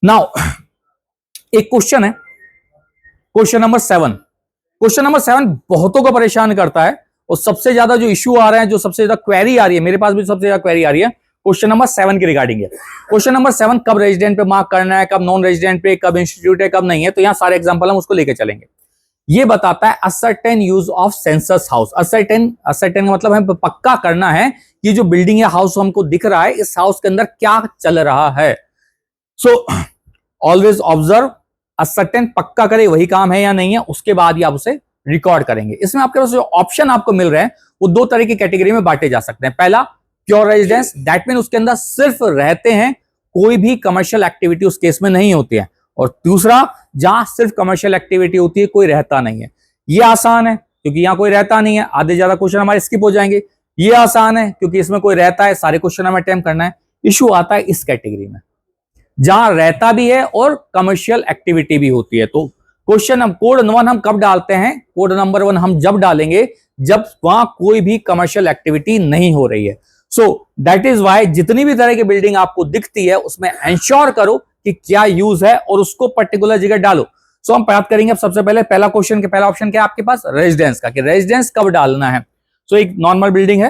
Now एक question है, question number 7। Question number 7 बहुतों को परेशान करता है और सबसे ज्यादा जो इश्यू आ रहा है, जो सबसे ज्यादा क्वेरी आ रही है, मेरे पास भी सबसे ज्यादा क्वेरी आ रही है, क्वेश्चन नंबर 7 के रिगार्डिंग है। क्वेश्चन नंबर 7 कब रेजिडेंट पे मार्क करना है, कब नॉन रेजिडेंट पे, कब इंस्टीट्यूट है, कब नहीं है। तो यहां सारे एग्जांपल हम उसको लेके चलेंगे। ये बताता है ascertain use of census house. Ascertain का मतलब है पक्का करना है कि जो बिल्डिंग या हाउस हमको दिख रहा है, इस हाउस के अंदर क्या चल रहा है। सो ऑलवेज ऑब्जर्व, असर्टेन पक्का करे वही काम है या नहीं है, उसके बाद ही आप उसे रिकॉर्ड करेंगे। इसमें आपके पास जो ऑप्शन आपको मिल रहे हैं वो दो तरह की कैटेगरी में बांटे जा सकते हैं। पहला प्योर रेजिडेंस, दैट मीन उसके अंदर सिर्फ रहते हैं, कोई भी कमर्शियल एक्टिविटी उस केस में नहीं होती है। और दूसरा जहां सिर्फ कमर्शियल एक्टिविटी होती है, कोई रहता नहीं है। ये आसान है क्योंकि यहां कोई रहता नहीं है, आधे ज्यादा क्वेश्चन हमारे स्किप हो जाएंगे। ये आसान है क्योंकि इसमें कोई रहता है, सारे क्वेश्चन हमें अटेम्प्ट करना है। इशू आता है इस कैटेगरी में जहां रहता भी है और कमर्शियल एक्टिविटी भी होती है। तो क्वेश्चन कोड 1 हम कब डालते हैं? कोड नंबर 1 हम जब डालेंगे जब वहां कोई भी कमर्शियल एक्टिविटी नहीं हो रही है। सो दैट इज वाई जितनी भी तरह की बिल्डिंग आपको दिखती है उसमें एंश्योर करो कि क्या यूज है और उसको पर्टिकुलर जगह डालो। सो हम बात करेंगे अब सबसे पहले पहला क्वेश्चन के पहला ऑप्शन क्या है आपके पास? रेजिडेंस का, कि रेजिडेंस कब डालना है। सो एक नॉर्मल बिल्डिंग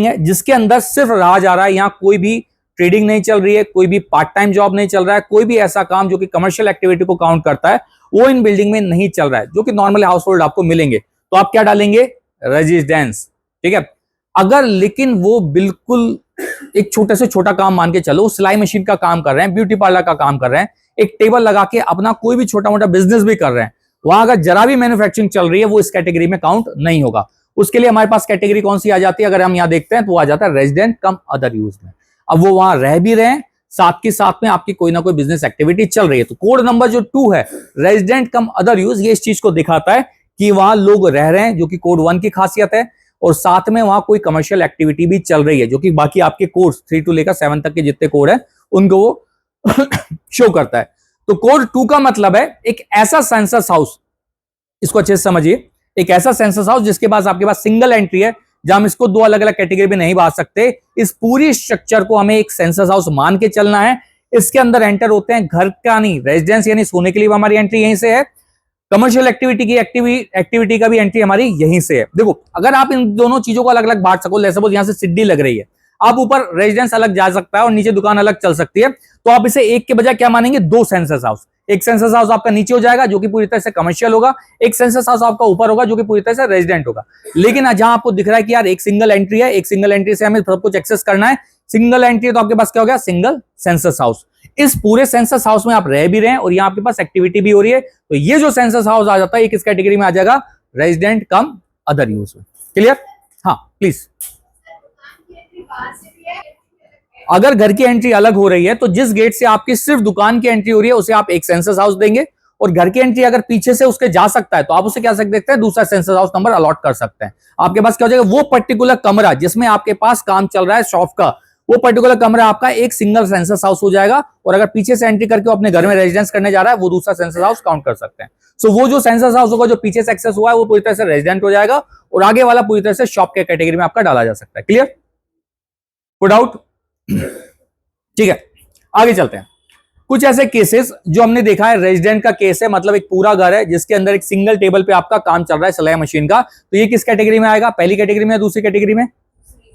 है जिसके अंदर सिर्फ रहा जा रहा है, यहां कोई भी ट्रेडिंग नहीं चल रही है, कोई भी पार्ट टाइम जॉब नहीं चल रहा है, कोई भी ऐसा काम जो कि कमर्शियल एक्टिविटी को काउंट करता है वो इन बिल्डिंग में नहीं चल रहा है, जो कि नॉर्मल हाउस होल्ड आपको मिलेंगे। तो आप क्या डालेंगे? रेजिडेंस। ठीक है। अगर लेकिन वो बिल्कुल एक छोटे से छोटा काम मान के चलो, सिलाई मशीन का काम कर रहे हैं, ब्यूटी पार्लर का काम कर रहे हैं, एक टेबल लगा के अपना कोई भी छोटा मोटा बिजनेस भी कर रहे हैं, वहां अगर जरा भी मैन्युफैक्चरिंग चल रही है वो इस कैटेगरी में काउंट नहीं होगा। उसके लिए हमारे पास कैटेगरी कौन सी आ जाती है? अगर हम यहां देखते हैं तो वो आ जाता है रेजिडेंट कम अदर यूज में। अब वो वहां रह भी रहे हैं, साथ के साथ में आपकी कोई ना कोई बिजनेस एक्टिविटी चल रही है। तो कोड नंबर जो 2 है, रेजिडेंट कम अदर यूज, ये इस चीज को दिखाता है कि वहां लोग रह रहे हैं, जो कि कोड 1 की खासियत है, और साथ में वहां कोई कमर्शियल एक्टिविटी भी चल रही है, जो कि बाकी आपके कोर्स 3 to लेकर 7 तक के जितने कोड है उनको वो शो करता है। तो कोड 2 का मतलब है एक ऐसा सेंसस हाउस, इसको अच्छे से समझिए, एक ऐसा सेंसस हाउस जिसके पास आपके पास सिंगल एंट्री है, जहां हम इसको दो अलग अलग कैटेगरी में नहीं बांट सकते। इस पूरी स्ट्रक्चर को हमें एक सेंसस हाउस मान के चलना है। इसके अंदर एंटर होते हैं घर का नहीं, रेजिडेंस यानी सोने के लिए हमारी एंट्री यहीं से है, कमर्शियल एक्टिविटी की एक्टिविटी का भी एंट्री हमारी यहीं से है। देखो अगर आप इन दोनों चीजों को अलग अलग बांट सको, ले सपोज यहां से सीढ़ी लग रही है, आप ऊपर रेजिडेंस अलग जा सकता है और नीचे दुकान अलग चल सकती है, तो आप इसे एक के बजाय क्या मानेंगे? 2 सेंसस हाउस। एक सेंसस हाउस आपका नीचे हो जाएगा जो कि पूरी तरह से कमर्शियल होगा, एक सेंसस हाउस आपका ऊपर होगा जो कि पूरी तरह से रेजिडेंट होगा। लेकिन जहां आपको दिख रहा है कि यार एक सिंगल एंट्री है, एक सिंगल एंट्री से हमें सब कुछ एक्सेस करना है, सिंगल एंट्री है, तो आपके पास क्या हो गया? Single census house. इस पूरे सेंसस हाउस में आप रह भी रहे हैं और यहां आपके पास एक्टिविटी भी हो रही है, तो ये जो सेंसस हाउस आ जाता है किस कैटेगरी में आ जाएगा? रेजिडेंट कम अदर यूज में। क्लियर? हाँ प्लीज। अगर घर की एंट्री अलग हो रही है तो जिस गेट से आपकी सिर्फ दुकान की एंट्री हो रही है उसे आप एक सेंसस हाउस देंगे, और घर की एंट्री अगर पीछे से उसके जा सकता है तो आप उसे क्या सकते हैं? दूसरा सेंसस हाउस नंबर अलॉट कर सकते हैं। आपके पास क्या हो जाएगा? वो पर्टिकुलर कमरा जिसमें आपके पास काम चल रहा है शॉप का, वो पर्टिकुलर कमरा आपका एक सिंगल सेंसस हाउस हो जाएगा, और अगर पीछे से एंट्री करके अपने घर में रेजिडेंस करने जा रहा है वो दूसरा सेंसस हाउस काउंट कर सकते हैं। सो वो जो सेंसस हाउस होगा जो पीछे से एक्सेस हुआ है वो पूरी तरह से रेजिडेंट हो जाएगा, और आगे वाला पूरी तरह से शॉप के कैटेगरी में आपका डाला जा सकता है। क्लियर? Put out? ठीक है, आगे चलते हैं। कुछ ऐसे केसेस जो हमने देखा है, रेजिडेंट का केस है, मतलब एक पूरा घर है जिसके अंदर एक सिंगल टेबल पे आपका काम चल रहा है सिलाई मशीन का, तो ये किस कैटेगरी में आएगा? पहली कैटेगरी में या दूसरी कैटेगरी में?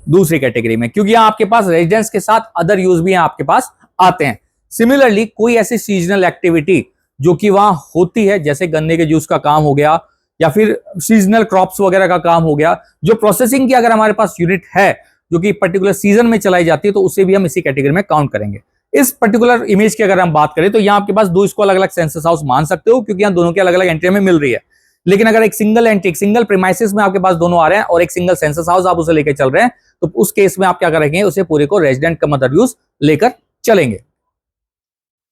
दूसरी कैटेगरी में, क्योंकि यहां आपके पास रेजिडेंस के साथ अदर यूज भी आपके पास आते हैं। सिमिलरली कोई ऐसी सीजनल एक्टिविटी जो कि वहां होती है, जैसे गन्ने के जूस का काम हो गया या फिर सीजनल क्रॉप्स वगैरह का काम हो गया, जो प्रोसेसिंग की अगर हमारे पास यूनिट है जो कि पर्टिकुलर सीजन में चलाई जाती है, तो उसे भी हम इसी कैटेगरी में काउंट करेंगे। इस पर्टिकुलर इमेज की अगर हम बात करें तो यहां आपके पास दो इसको अलग अलग सेंसस हाउस मान सकते हो, क्योंकि यहां दोनों की अलग अलग एंट्री में मिल रही है। लेकिन अगर एक सिंगल एंट्री, सिंगल प्रीमाइसिस में आपके पास दोनों आ रहे हैं और एक सिंगल सेंसस हाउस आप उसे लेकर चल रहे हैं, तो उस केस में आप क्या करेंगे? उसे पूरे को रेजिडेंट कम अदर यूज लेकर चलेंगे।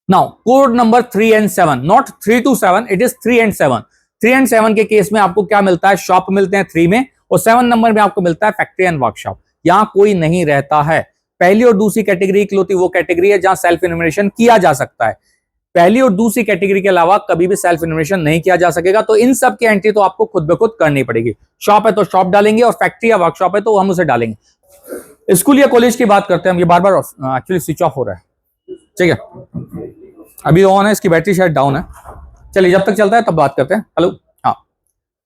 Now code number 3 and 7, not 3 to 7, it is 3 and 7। 3 and 7 के केस में आपको क्या मिलता है? शॉप मिलते हैं 3 में, और 7 नंबर में आपको मिलता है फैक्ट्री एंड वर्कशॉप। यहां कोई नहीं रहता है। पहली और दूसरी कैटेगरी इकलौती वो कैटेगरी है जहां सेल्फ इन्यूमरेशन किया जा सकता है। पहली और दूसरी कैटेगरी के अलावा कभी भी सेल्फ इन्यूमरेशन नहीं किया जा सकेगा, तो इन सब की एंट्री तो आपको खुद ब खुद करनी पड़ेगी। शॉप है तो शॉप डालेंगे, और फैक्ट्री या वर्कशॉप है तो हम उसे डालेंगे। स्कूल या कॉलेज की बात करते हैं हम, ये बार बार एक्चुअली स्विच ऑफ हो रहा है। ठीक है, अभी ऑन है, इसकी बैटरी शायद डाउन है। चलिए जब तक चलता है तब बात करते हैं। हेलो, हाँ,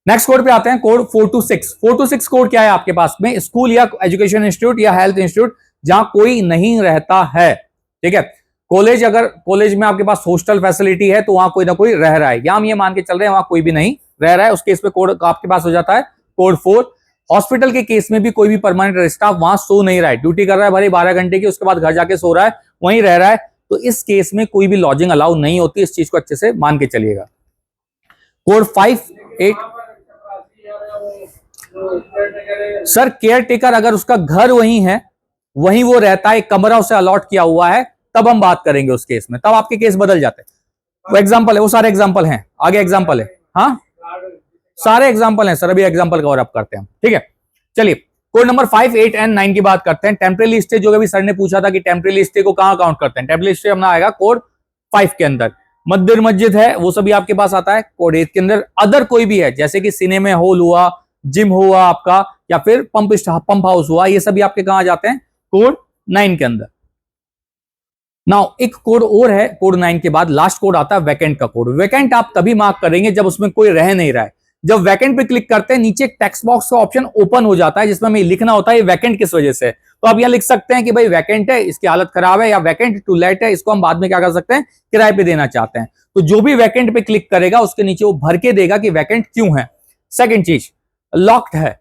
नेक्स्ट कोड पे आते हैं, कोड 426। 426 कोड क्या है आपके पास में? स्कूल या एजुकेशन इंस्टीट्यूट या हेल्थ इंस्टीट्यूट जहां कोई नहीं रहता है, ठीक है। कॉलेज, अगर कॉलेज में आपके पास हॉस्टल फैसिलिटी है तो वहां कोई ना कोई रह रहा है, या हम ये मान के चल रहे हैं वहां कोई भी नहीं रह रहा है, उस केस पे कोड आपके पास हो जाता है कोड 4। हॉस्पिटल के केस में भी कोई भी परमानेंट स्टाफ वहां सो नहीं रहा है, ड्यूटी कर रहा है भले 12 घंटे की, उसके बाद घर जाके सो रहा है, वहीं रह रहा है, तो इस केस में कोई भी लॉजिंग अलाउ नहीं होती। इस चीज को अच्छे से मान के चलिएगा। कोड 58, सर केयर टेकर अगर उसका घर वहीं है, वहीं वो रहता है, कमरा उसे अलॉट किया हुआ है, तब हम बात करेंगे उस केस में, तब आपके केस बदल जाते हैं। वो एग्जांपल है, वो सारे एग्जांपल हैं, आगे एग्जांपल है, हाँ सारे एग्जांपल हैं सर, अभी एग्जांपल कवर अप करते हैं, ठीक है। चलिए कोड नंबर 5, 8 एंड 9 की बात करते हैं। टेम्परेरी स्टे, जो अभी सर ने पूछा था कि टेम्परेरी स्टे को कहां काउंट करते हैं, टेम्परेरी स्टे अपना आएगा कोड 5 के अंदर। मंदिर मस्जिद है वो सभी आपके पास आता है कोड 8 के अंदर। अदर कोई भी है जैसे कि सिनेमा हॉल हुआ, जिम हुआ आपका, या फिर पंप हाउस हुआ, ये सभी आपके कहां जाते हैं? कोड 9 के अंदर। नाउ एक कोड और है, कोड 9 के बाद लास्ट कोड आता है वैकेंट का कोड। वैकेंट आप तभी मार्क करेंगे जब उसमें कोई रह नहीं रहा है। जब वैकेंट पे क्लिक करते हैं नीचे एक टेक्स्ट बॉक्स का ऑप्शन ओपन हो जाता है जिसमें हमें लिखना होता है ये वैकेंट किस वजह से है। तो आप यहां लिख सकते हैं कि भाई वैकेंट है, इसकी हालत खराब है, या वैकेंट टू लेट है, इसको हम बाद में क्या कर सकते हैं, किराए पे देना चाहते हैं। तो जो भी वैकेंट पे क्लिक करेगा उसके नीचे वो भर के देगा कि वैकेंट क्यों है। सेकेंड चीज, लॉक्ड है।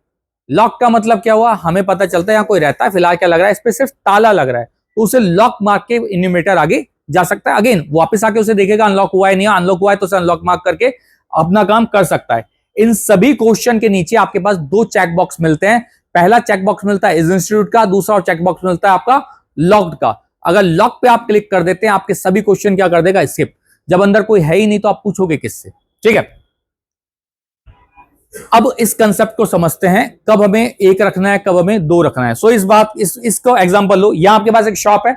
लॉक का मतलब क्या हुआ, हमें पता चलता है यहाँ कोई रहता है, फिलहाल क्या लग रहा है, इस पे सिर्फ ताला लग रहा है, तो उसे लॉक मार्क के इन्यूमरेटर आगे जा सकता है। अगेन वापस आके उसे देखेगा अनलॉक हुआ है नहीं, अनलॉक हुआ है तो उसे अनलॉक मार्क करके अपना काम कर सकता है। इन सभी क्वेश्चन के नीचे आपके पास दो चेक बॉक्स मिलते हैं। पहला चेक बॉक्स मिलता है इस इंस्टीट्यूट का, दूसरा चेक बॉक्स मिलता है आपका लॉक्ड का। अगर लॉक पे आप क्लिक कर देते हैं आपके सभी क्वेश्चन क्या कर देगा, स्किप। जब अंदर कोई है ही नहीं तो आप पूछोगे किससे, ठीक है। अब इस कंसेप्ट को समझते हैं, कब हमें एक रखना है, कब हमें दो रखना है। सो इस बात इसको एग्जांपल लो, यहां आपके पास एक शॉप है,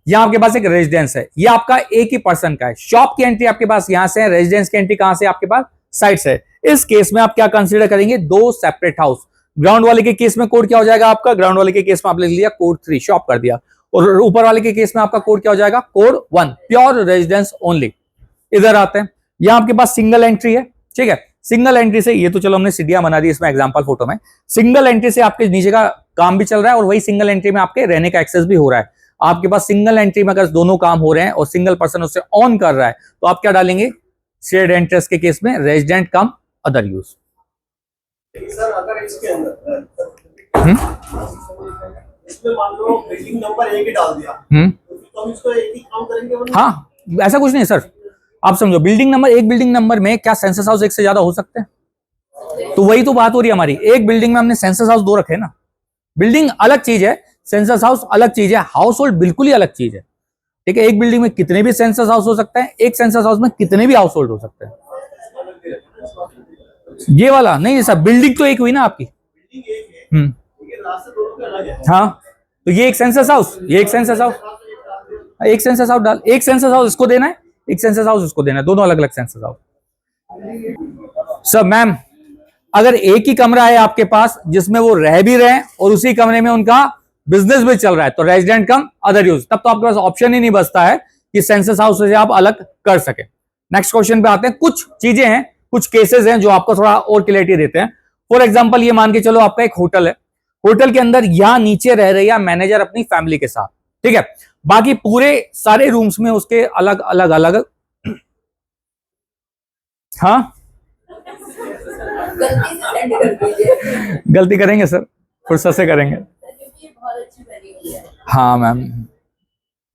यहां आपके पास एक रेजिडेंस है, ये आपका एक ही पर्सन का है। शॉप की एंट्री आपके पास यहां से है, रेजिडेंस की एंट्री कहां से, आपके पास साइड से। इस केस में आप क्या कंसीडर करेंगे, दो सेपरेट हाउस। ग्राउंड वाले के केस में कोड क्या हो जाएगा आपका, ग्राउंड वाले के केस में आप लिख लिया कोड 3, शॉप कर दिया, और ऊपर वाले के केस में आपका कोड क्या हो जाएगा, कोड 1, प्योर रेजिडेंस ओनली। इधर आते हैं, यहां आपके पास सिंगल एंट्री है, ठीक है। सिंगल एंट्री से, ये तो चलो हमने सीढ़ियां बना दी इसमें एग्जांपल फोटो में, सिंगल एंट्री से आपके नीचे का काम भी चल रहा है और वही सिंगल एंट्री में आपके रहने का एक्सेस भी हो रहा है। आपके पास सिंगल एंट्री में अगर दोनों काम हो रहे हैं और सिंगल पर्सन उसे ऑन कर रहा है तो आप क्या डालेंगे, शेयर्ड एंट्रेंस के केस में रेजिडेंट कम अदर यूज। सर अगर इसके अंदर इसमें मान लो बिल्डिंग नंबर 1 ही डाल दिया तो हम इसको एक ही काम करेंगे? हाँ, ऐसा कुछ नहीं सर, आप समझो बिल्डिंग नंबर, एक बिल्डिंग नंबर में क्या सेंसस हाउस एक से ज्यादा हो सकते हैं? तो वही तो बात हो रही है हमारी, एक बिल्डिंग में हमने सेंसस हाउस दो रखे ना। बिल्डिंग अलग चीज है, सेंसस हाउस अलग चीज है, हाउस होल्ड बिल्कुल ही अलग चीज है, ठीक है। एक बिल्डिंग में कितने भी सेंसस हाउस हो सकते हैं, एक सेंसस हाउस में कितने भी हाउस होल्ड हो सकते हैं। ये वाला नहीं सर, बिल्डिंग तो एक हुई ना आपकी। हाँ, तो ये एक सेंसस हाउस, ये एक सेंसस हाउस, एक सेंसस हाउस डाल, एक सेंसस हाउस इसको देना है, एक सेंसस हाउस इसको देना है, दोनों अलग अलग सेंसस हाउस। सर मैम, अगर एक ही कमरा है आपके पास जिसमें वो रह भी रहे हैं और उसी कमरे में उनका बिजनेस भी चल रहा है तो रेजिडेंट कम अदर यूज, तब तो आपके पास ऑप्शन ही नहीं बचता है कि सेंसस हाउस से आप अलग कर सके। नेक्स्ट क्वेश्चन पे आते हैं। कुछ चीजें हैं, कुछ केसेस हैं जो आपको थोड़ा और क्लैरिटी देते हैं। फॉर एग्जांपल ये मान के चलो आपका एक होटल है, होटल के अंदर यहां नीचे रह रही है मैनेजर अपनी फैमिली के साथ, ठीक है। बाकी पूरे सारे रूम्स में उसके अलग अलग अलग, हाँ गलती करेंगे सर, फुर्सत से करेंगे। हाँ मैम,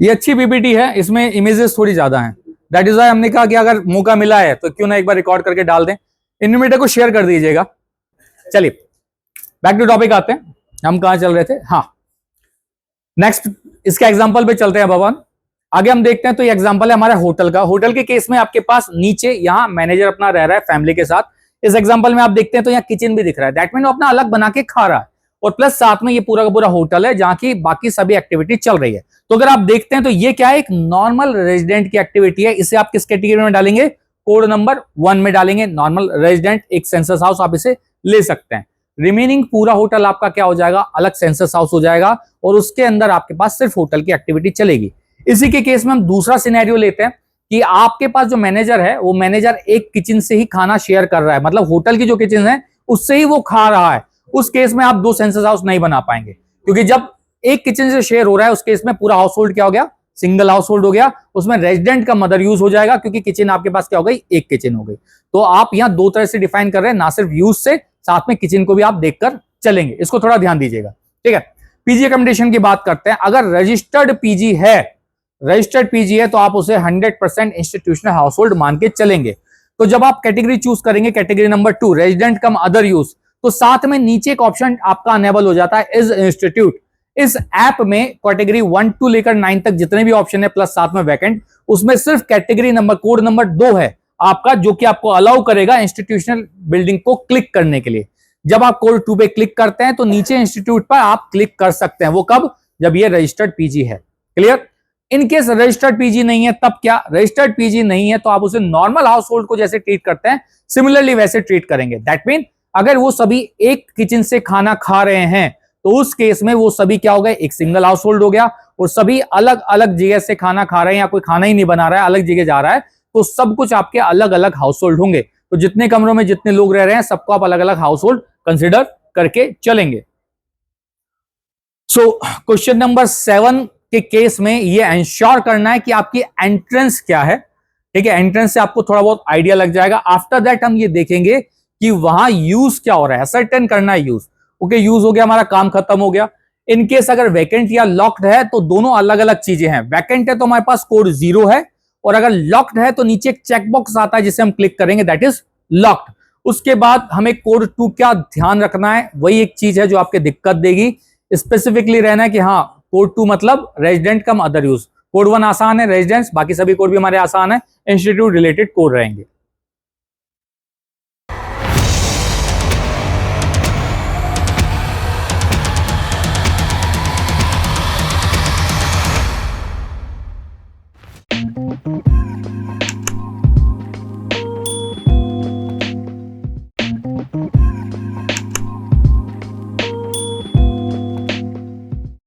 ये अच्छी पीपीटी है, इसमें इमेजेस थोड़ी ज्यादा हैं, दैट इज व्हाई हमने कहा कि अगर मौका मिला है तो क्यों ना एक बार रिकॉर्ड करके डाल दें। इन्यूमरेटर को शेयर कर दीजिएगा। चलिए बैक टू टॉपिक आते हैं, हम कहां चल रहे थे, हाँ नेक्स्ट इसका एग्जांपल पे चलते हैं भवन। आगे हम देखते हैं, तो ये एग्जांपल है हमारे होटल का। होटल के केस में आपके पास नीचे यहां मैनेजर अपना रह रहा है फैमिली के साथ। इस एग्जांपल में आप देखते हैं तो यहाँ किचन भी दिख रहा है, दैट मीन वो अपना अलग बना के खा रहा है, और प्लस साथ में ये पूरा का पूरा होटल है जहां की बाकी सभी एक्टिविटी चल रही है। तो अगर आप देखते हैं तो ये क्या है, एक नॉर्मल रेजिडेंट की एक्टिविटी है। इसे आप किस कैटेगरी में डालेंगे, कोड नंबर 1 में डालेंगे। नॉर्मल रेजिडेंट, एक सेंसस हाउस आप इसे ले सकते हैं। रिमेनिंग पूरा होटल आपका क्या हो जाएगा, अलग सेंसस हाउस हो जाएगा, और उसके अंदर आपके पास सिर्फ होटल की एक्टिविटी चलेगी। इसी के केस में हम दूसरा सिनेरियो लेते हैं कि आपके पास जो मैनेजर है वो मैनेजर एक किचन से ही खाना शेयर कर रहा है, मतलब होटल की जो किचन है उससे ही वो खा रहा है। उस केस में आप दो सेंसस हाउस नहीं बना पाएंगे, क्योंकि जब एक किचन से शेयर हो रहा है उस केस में पूरा हाउस होल्ड क्या हो गया, सिंगल हाउस होल्ड हो गया। उसमें रेजिडेंट का मदर यूज हो जाएगा, क्योंकि किचन आपके पास क्या हो गई, एक किचन हो गई। तो आप यहां दो तरह से डिफाइन कर रहे हैं, ना सिर्फ यूज से, साथ में किचन को भी आप देखकर चलेंगे। इसको थोड़ा ध्यान दीजिएगा, ठीक है। पीजी अकोमोडेशन की बात करते हैं। अगर रजिस्टर्ड पीजी है, तो आप उसे 100% इंस्टीट्यूशनल हाउस होल्ड मान के चलेंगे। तो जब आप कैटेगरी चूज करेंगे, कैटेगरी नंबर 2 रेजिडेंट कम अदर यूज, तो साथ में नीचे एक ऑप्शन आपका अनेबल हो जाता है, इज इंस्टीट्यूट। इस ऐप में कैटेगरी 1 टू लेकर 9 तक जितने भी ऑप्शन है प्लस साथ में वैकेंट, उसमें सिर्फ कैटेगरी नंबर कोड नंबर 2 है आपका, जो कि आपको अलाउ करेगा इंस्टीट्यूशनल बिल्डिंग को क्लिक करने के लिए। जब आप कोड 2 पे क्लिक करते हैं तो नीचे इंस्टीट्यूट पर आप क्लिक कर सकते हैं। वो कब, जब ये रजिस्टर्ड पीजी है। क्लियर। इनकेस रजिस्टर्ड पीजी नहीं है तब क्या, रजिस्टर्ड पीजी नहीं है तो आप उसे नॉर्मल हाउस होल्ड को जैसे ट्रीट करते हैं सिमिलरली वैसे ट्रीट करेंगे। दैट मीन अगर वो सभी एक किचन से खाना खा रहे हैं तो उस केस में वो सभी क्या हो गए, एक सिंगल हाउस होल्ड हो गया। और सभी अलग अलग जगह से खाना खा रहे हैं, या कोई खाना ही नहीं बना रहा है, अलग जगह जा रहा है, तो सब कुछ आपके अलग अलग हाउस होल्ड होंगे। तो जितने कमरों में जितने लोग रह रहे हैं सबको आप अलग अलग हाउस होल्ड कंसिडर करके चलेंगे। सो क्वेश्चन नंबर 7 के केस में ये इंश्योर करना है कि आपकी एंट्रेंस क्या है, ठीक है। एंट्रेंस से आपको थोड़ा बहुत आइडिया लग जाएगा। आफ्टर दैट हम ये देखेंगे कि वहां यूज क्या हो रहा है, सर्टेन करना है यूज। ओके, यूज हो गया, हमारा काम खत्म हो गया। इनकेस अगर वैकेंट या लॉक्ड है तो दोनों अलग अलग चीजें हैं। वैकेंट है तो हमारे पास कोड 0 है, और अगर लॉक्ड है तो नीचे एक चेकबॉक्स आता है जिसे हम क्लिक करेंगे, दैट इज लॉक्ड। उसके बाद हमें कोड 2 क्या ध्यान रखना है, वही एक चीज है जो आपके दिक्कत देगी। स्पेसिफिकली रहना है कि हाँ, कोड 2 मतलब रेजिडेंट कम अदर यूज। कोड 1 आसान है, रेजिडेंस, बाकी सभी कोड भी हमारे आसान है, इंस्टीट्यूट रिलेटेड कोड रहेंगे।